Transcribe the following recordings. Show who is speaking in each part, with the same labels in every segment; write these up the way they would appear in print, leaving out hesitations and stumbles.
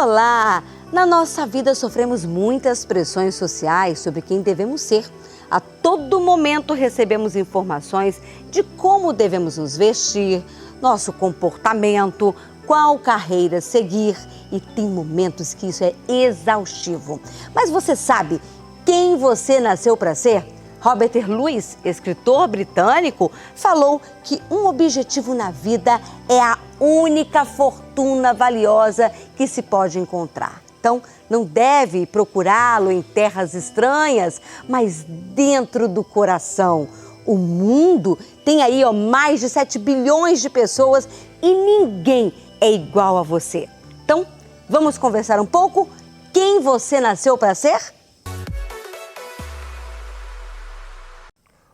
Speaker 1: Olá! Na nossa vida sofremos muitas pressões sociais sobre quem devemos ser. A todo momento recebemos informações de como devemos nos vestir, nosso comportamento, qual carreira seguir, e tem momentos que isso é exaustivo. Mas você sabe quem você nasceu para ser? Robert Louis, escritor britânico, falou que um objetivo na vida é a única fortuna valiosa que se pode encontrar. Então, não deve procurá-lo em terras estranhas, mas dentro do coração. O mundo tem aí mais de 7 bilhões de pessoas e ninguém é igual a você. Então, vamos conversar um pouco? Quem você nasceu para ser?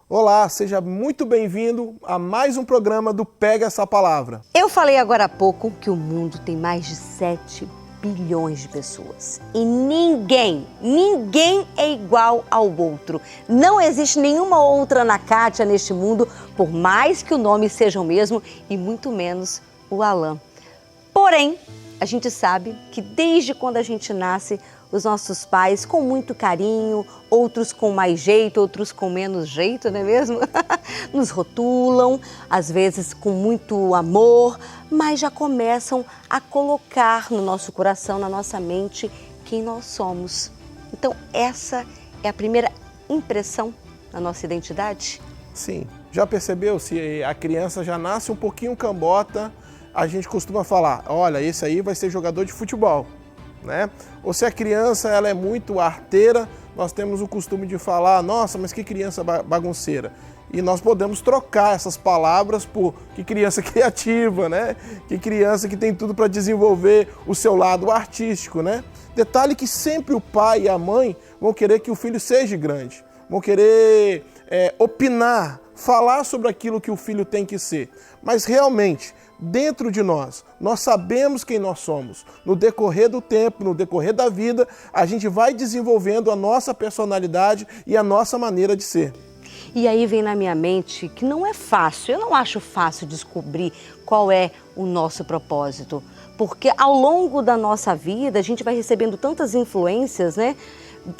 Speaker 2: Olá, seja muito bem-vindo a mais um programa do Pega Essa Palavra.
Speaker 1: Eu falei agora há pouco que o mundo tem mais de 7 bilhões de pessoas e ninguém é igual ao outro. Não existe nenhuma outra Ana Kátia neste mundo, por mais que o nome seja o mesmo e muito menos o Alan. Porém, a gente sabe que desde quando a gente nasce, os nossos pais, com muito carinho, outros com mais jeito, outros com menos jeito, não é mesmo? Nos rotulam, às vezes com muito amor, mas já começam a colocar no nosso coração, na nossa mente, quem nós somos. Então, essa é a primeira impressão da nossa identidade?
Speaker 2: Sim. Já percebeu? Se a criança já nasce um pouquinho cambota, a gente costuma falar, olha, esse aí vai ser jogador de futebol. Né? Ou se a criança ela é muito arteira, nós temos o costume de falar, nossa, mas que criança bagunceira. E nós podemos trocar essas palavras por que criança criativa, né? Que criança que tem tudo para desenvolver o seu lado artístico, né? Detalhe que sempre o pai e a mãe vão querer que o filho seja grande, vão querer opinar, falar sobre aquilo que o filho tem que ser. Mas realmente, dentro de nós sabemos quem nós somos. No decorrer do tempo, no decorrer da vida, a gente vai desenvolvendo a nossa personalidade e a nossa maneira de ser.
Speaker 1: E aí vem na minha mente que não é fácil, eu não acho fácil descobrir qual é o nosso propósito. Porque ao longo da nossa vida, a gente vai recebendo tantas influências, né?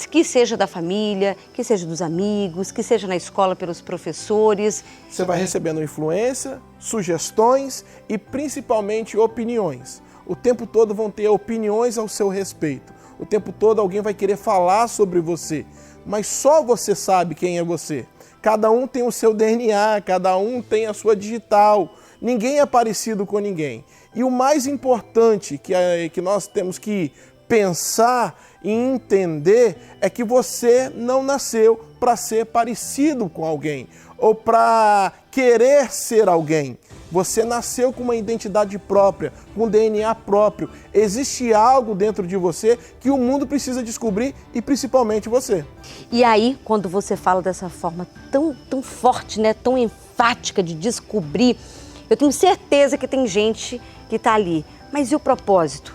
Speaker 1: Que seja da família, que seja dos amigos, que seja na escola pelos professores.
Speaker 2: Você vai recebendo influência, sugestões e principalmente opiniões. O tempo todo vão ter opiniões ao seu respeito. O tempo todo alguém vai querer falar sobre você. Mas só você sabe quem é você. Cada um tem o seu DNA, cada um tem a sua digital. Ninguém é parecido com ninguém. E o mais importante que nós temos que pensar e entender é que você não nasceu para ser parecido com alguém ou para querer ser alguém. Você nasceu com uma identidade própria, com um DNA próprio. Existe algo dentro de você que o mundo precisa descobrir e principalmente você.
Speaker 1: E aí, quando você fala dessa forma tão forte, né, tão enfática de descobrir, eu tenho certeza que tem gente que está ali. Mas e o propósito?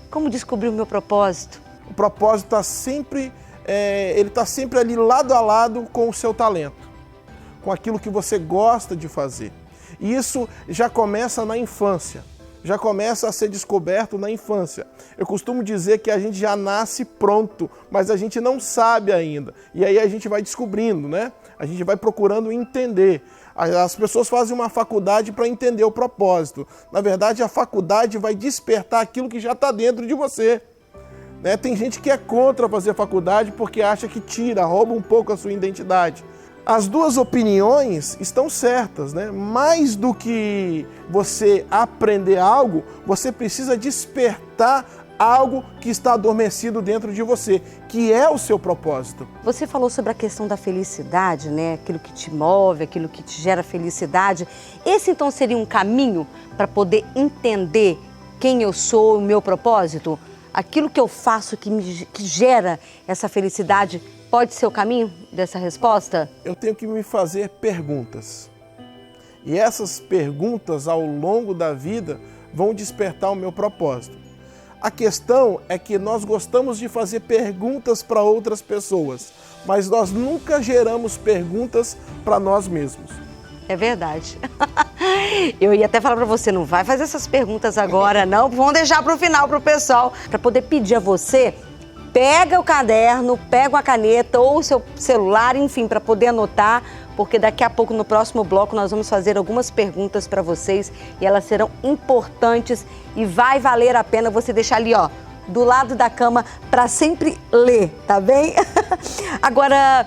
Speaker 1: Como descobrir o meu propósito?
Speaker 2: O propósito está sempre, sempre ali lado a lado com o seu talento, com aquilo que você gosta de fazer. E isso já começa na infância, já começa a ser descoberto na infância. Eu costumo dizer que a gente já nasce pronto, mas a gente não sabe ainda. E aí a gente vai descobrindo, né? A gente vai procurando entender. As pessoas fazem uma faculdade para entender o propósito. Na verdade, a faculdade vai despertar aquilo que já está dentro de você. Né? Tem gente que é contra fazer faculdade porque acha que rouba um pouco a sua identidade. As duas opiniões estão certas, né? Mais do que você aprender algo, você precisa despertar algo que está adormecido dentro de você, que é o seu propósito.
Speaker 1: Você falou sobre a questão da felicidade, né? Aquilo que te move, aquilo que te gera felicidade. Esse então seria um caminho para poder entender quem eu sou, o meu propósito? Aquilo que eu faço que gera essa felicidade pode ser o caminho dessa resposta?
Speaker 2: Eu tenho que me fazer perguntas. E essas perguntas ao longo da vida vão despertar o meu propósito. A questão é que nós gostamos de fazer perguntas para outras pessoas, mas nós nunca geramos perguntas para nós mesmos.
Speaker 1: É verdade. Eu ia até falar para você, não vai fazer essas perguntas agora, não. Vamos deixar para o final, para o pessoal, para poder pedir a você. Pega o caderno, pega uma caneta ou o seu celular, enfim, para poder anotar, porque daqui a pouco, no próximo bloco, nós vamos fazer algumas perguntas para vocês e elas serão importantes e vai valer a pena você deixar ali, ó, do lado da cama para sempre ler, tá bem? Agora,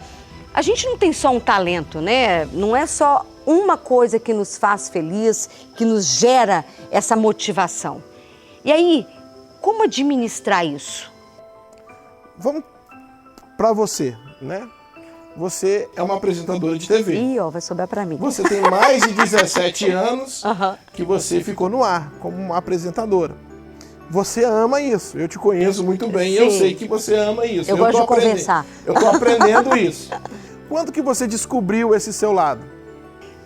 Speaker 1: a gente não tem só um talento, né? Não é só uma coisa que nos faz feliz, que nos gera essa motivação. E aí, como administrar isso?
Speaker 2: Vamos para você, né? Você é uma apresentadora de TV.
Speaker 1: Ih, ó, vai sobrar para mim.
Speaker 2: Você tem mais de 17 anos que você ficou no ar como uma apresentadora. Você ama isso. Eu te conheço muito bem e eu sei que você ama isso.
Speaker 1: Eu gosto de conversar.
Speaker 2: Eu estou aprendendo isso. Quando que você descobriu esse seu lado?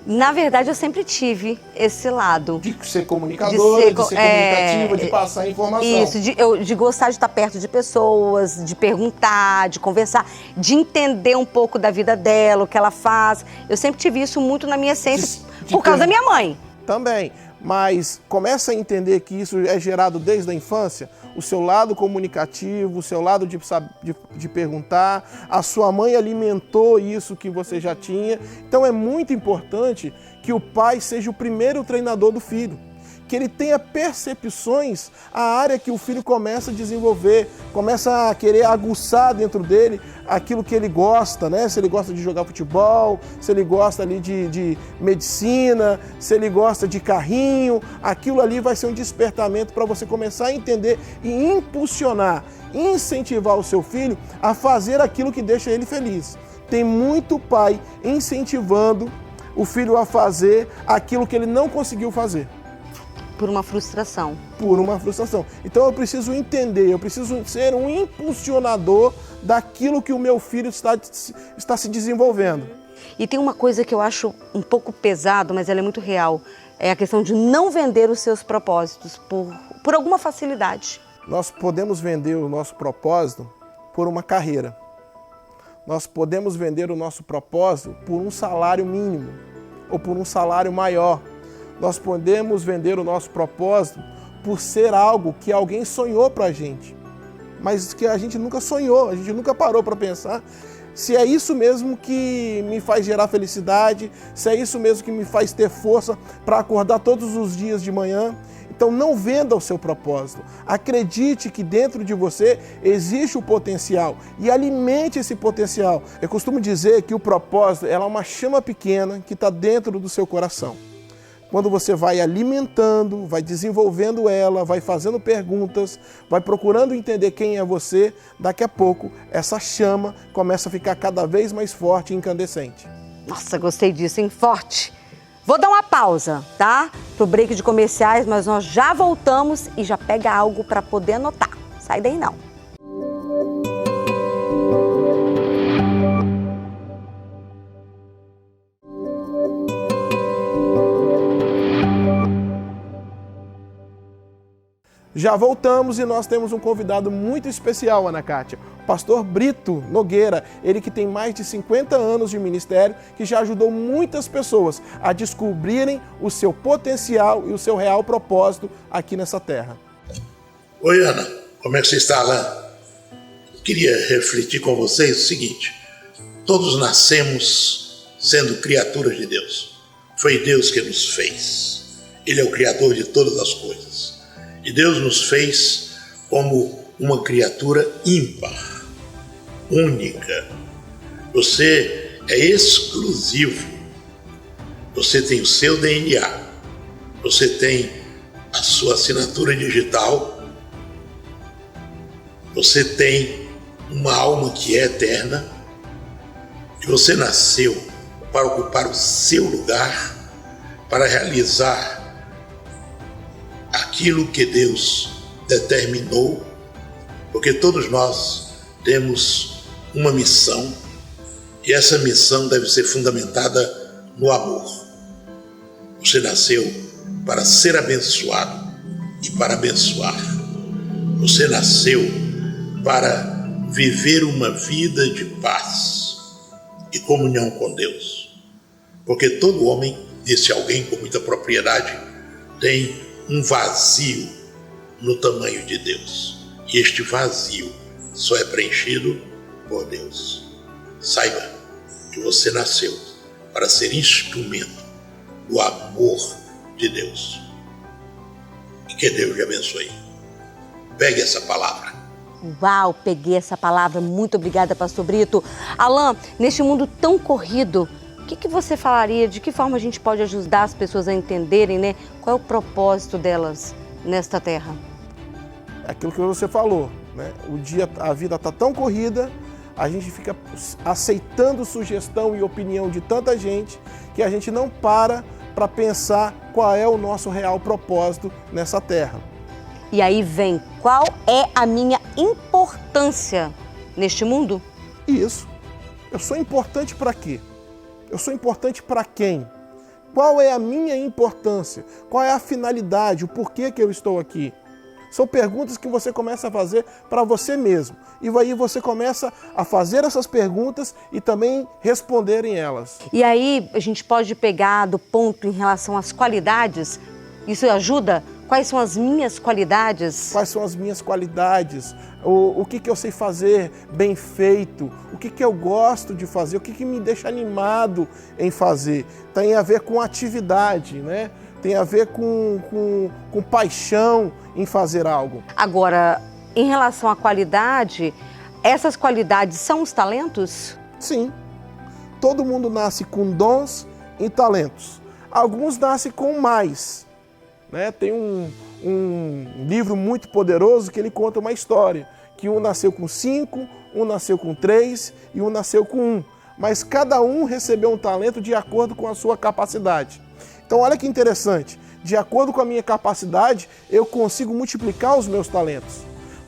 Speaker 1: Na verdade, eu sempre tive esse lado.
Speaker 2: De ser comunicadora, de ser comunicativa, de passar informação.
Speaker 1: Isso, de gostar de estar perto de pessoas, de perguntar, de conversar, de entender um pouco da vida dela, o que ela faz. Eu sempre tive isso muito na minha essência, por causa da minha mãe.
Speaker 2: Também, mas começa a entender que isso é gerado desde a infância, o seu lado comunicativo, o seu lado de perguntar, a sua mãe alimentou isso que você já tinha. Então é muito importante que o pai seja o primeiro treinador do filho, que ele tenha percepções à área que o filho começa a desenvolver, começa a querer aguçar dentro dele aquilo que ele gosta, né? Se ele gosta de jogar futebol, se ele gosta ali de medicina, se ele gosta de carrinho, aquilo ali vai ser um despertamento para você começar a entender e impulsionar, incentivar o seu filho a fazer aquilo que deixa ele feliz. Tem muito pai incentivando o filho a fazer aquilo que ele não conseguiu fazer.
Speaker 1: Por uma frustração.
Speaker 2: Por uma frustração. Então eu preciso entender, eu preciso ser um impulsionador daquilo que o meu filho está se desenvolvendo.
Speaker 1: E tem uma coisa que eu acho um pouco pesado, mas ela é muito real. É a questão de não vender os seus propósitos por alguma facilidade.
Speaker 2: Nós podemos vender o nosso propósito por uma carreira. Nós podemos vender o nosso propósito por um salário mínimo ou por um salário maior. Nós podemos vender o nosso propósito por ser algo que alguém sonhou para a gente, mas que a gente nunca sonhou, a gente nunca parou para pensar se é isso mesmo que me faz gerar felicidade, se é isso mesmo que me faz ter força para acordar todos os dias de manhã. Então não venda o seu propósito, acredite que dentro de você existe o potencial e alimente esse potencial. Eu costumo dizer que o propósito é uma chama pequena que está dentro do seu coração. Quando você vai alimentando, vai desenvolvendo ela, vai fazendo perguntas, vai procurando entender quem é você, daqui a pouco essa chama começa a ficar cada vez mais forte e incandescente.
Speaker 1: Nossa, gostei disso, hein? Forte. Vou dar uma pausa, tá? Pro break de comerciais, mas nós já voltamos e já pega algo para poder anotar. Sai daí não.
Speaker 2: Já voltamos e nós temos um convidado muito especial, Ana Kátia, o pastor Brito Nogueira, ele que tem mais de 50 anos de ministério, que já ajudou muitas pessoas a descobrirem o seu potencial e o seu real propósito aqui nessa terra.
Speaker 3: Oi, Ana, como é que você está, Alain? Queria refletir com vocês o seguinte: todos nascemos sendo criaturas de Deus. Foi Deus que nos fez. Ele é o Criador de todas as coisas. E Deus nos fez como uma criatura ímpar, única. Você é exclusivo. Você tem o seu DNA. Você tem a sua assinatura digital. Você tem uma alma que é eterna. E você nasceu para ocupar o seu lugar, para realizar aquilo que Deus determinou, porque todos nós temos uma missão e essa missão deve ser fundamentada no amor. Você nasceu para ser abençoado e para abençoar. Você nasceu para viver uma vida de paz e comunhão com Deus, porque todo homem disse alguém com muita propriedade, tem um vazio no tamanho de Deus. E este vazio só é preenchido por Deus. Saiba que você nasceu para ser instrumento do amor de Deus. E que Deus te abençoe. Pegue essa palavra.
Speaker 1: Uau, peguei essa palavra. Muito obrigada, pastor Brito. Alain, neste mundo tão corrido, o que você falaria? De que forma a gente pode ajudar as pessoas a entenderem, né? Qual é o propósito delas nesta terra?
Speaker 2: É aquilo que você falou, né? A vida está tão corrida, a gente fica aceitando sugestão e opinião de tanta gente que a gente não para pensar qual é o nosso real propósito nessa terra.
Speaker 1: E aí vem, qual é a minha importância neste mundo?
Speaker 2: Isso. Eu sou importante para quê? Eu sou importante para quem? Qual é a minha importância? Qual é a finalidade? O porquê que eu estou aqui? São perguntas que você começa a fazer para você mesmo. E aí você começa a fazer essas perguntas e também responderem elas.
Speaker 1: E aí a gente pode pegar do ponto em relação às qualidades. Isso ajuda? Quais são as minhas qualidades?
Speaker 2: Quais são as minhas qualidades? O que eu sei fazer bem feito? O que eu gosto de fazer? O que me deixa animado em fazer? Tem a ver com atividade, né? Tem a ver com paixão em fazer algo.
Speaker 1: Agora, em relação à qualidade, essas qualidades são os talentos?
Speaker 2: Sim. Todo mundo nasce com dons e talentos. Alguns nascem com mais. Né? Tem um livro muito poderoso que ele conta uma história, que um nasceu com 5, um nasceu com 3 e um nasceu com 1. Mas cada um recebeu um talento de acordo com a sua capacidade. Então olha que interessante, de acordo com a minha capacidade, eu consigo multiplicar os meus talentos.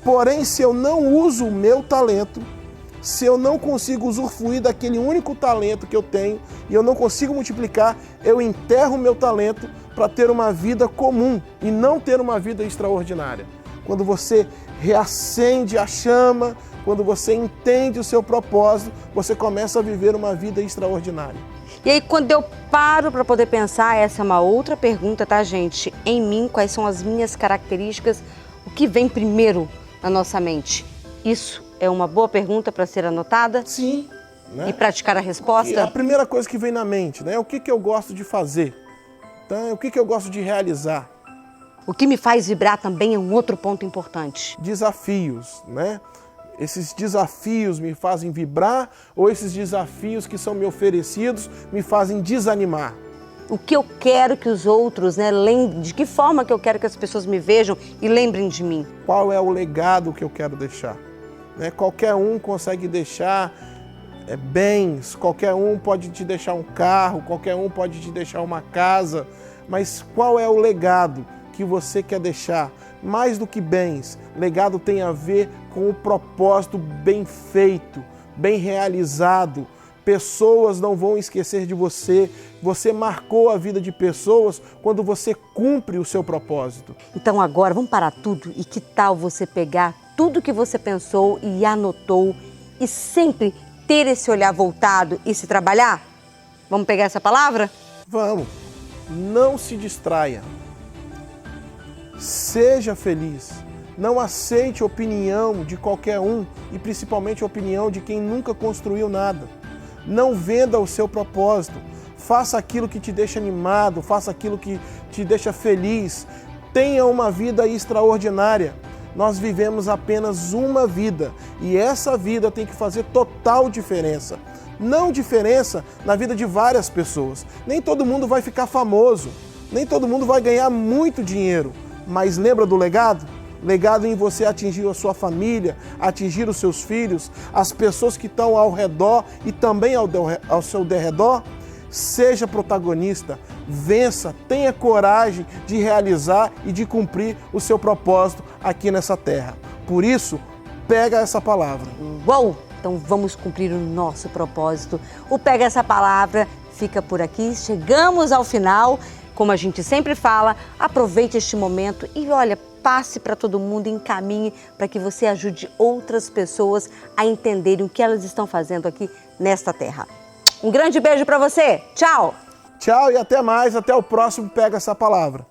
Speaker 2: Porém, se eu não uso o meu talento, se eu não consigo usufruir daquele único talento que eu tenho e eu não consigo multiplicar, eu enterro o meu talento para ter uma vida comum e não ter uma vida extraordinária. Quando você reacende a chama, quando você entende o seu propósito, você começa a viver uma vida extraordinária.
Speaker 1: E aí, quando eu paro para poder pensar, essa é uma outra pergunta, tá, gente? Em mim, quais são as minhas características? O que vem primeiro na nossa mente? Isso é uma boa pergunta para ser anotada?
Speaker 2: Sim. Né?
Speaker 1: E praticar a resposta?
Speaker 2: E a primeira coisa que vem na mente, né? O que eu gosto de fazer? Então, o que eu gosto de realizar?
Speaker 1: O que me faz vibrar também é um outro ponto importante.
Speaker 2: Desafios, né? Esses desafios me fazem vibrar ou esses desafios que são me oferecidos me fazem desanimar?
Speaker 1: O que eu quero que os outros, né, lembrem, de que forma que eu quero que as pessoas me vejam e lembrem de mim?
Speaker 2: Qual é o legado que eu quero deixar? Né? Qualquer um consegue deixar bens, qualquer um pode te deixar um carro, qualquer um pode te deixar uma casa, mas qual é o legado que você quer deixar? Mais do que bens, legado tem a ver com o propósito bem feito, bem realizado. Pessoas não vão esquecer de você. Você marcou a vida de pessoas quando você cumpre o seu propósito.
Speaker 1: Então agora vamos parar tudo e que tal você pegar tudo que você pensou e anotou e sempre ter esse olhar voltado e se trabalhar? Vamos pegar essa palavra?
Speaker 2: Vamos. Não se distraia. Seja feliz. Não aceite opinião de qualquer um e principalmente a opinião de quem nunca construiu nada. Não venda o seu propósito. Faça aquilo que te deixa animado, faça aquilo que te deixa feliz. Tenha uma vida extraordinária. Nós vivemos apenas uma vida e essa vida tem que fazer total diferença. Não diferença na vida de várias pessoas. Nem todo mundo vai ficar famoso, nem todo mundo vai ganhar muito dinheiro. Mas lembra do legado? Legado em você atingir a sua família, atingir os seus filhos, as pessoas que estão ao redor e também ao seu derredor. Seja protagonista, vença, tenha coragem de realizar e de cumprir o seu propósito aqui nessa terra. Por isso, pega essa palavra.
Speaker 1: Uou! Então vamos cumprir o nosso propósito. O Pega Essa Palavra fica por aqui. Chegamos ao final. Como a gente sempre fala, aproveite este momento e olha, passe para todo mundo, encaminhe para que você ajude outras pessoas a entenderem o que elas estão fazendo aqui nesta terra. Um grande beijo para você. Tchau!
Speaker 2: Tchau e até mais. Até o próximo Pega Essa Palavra.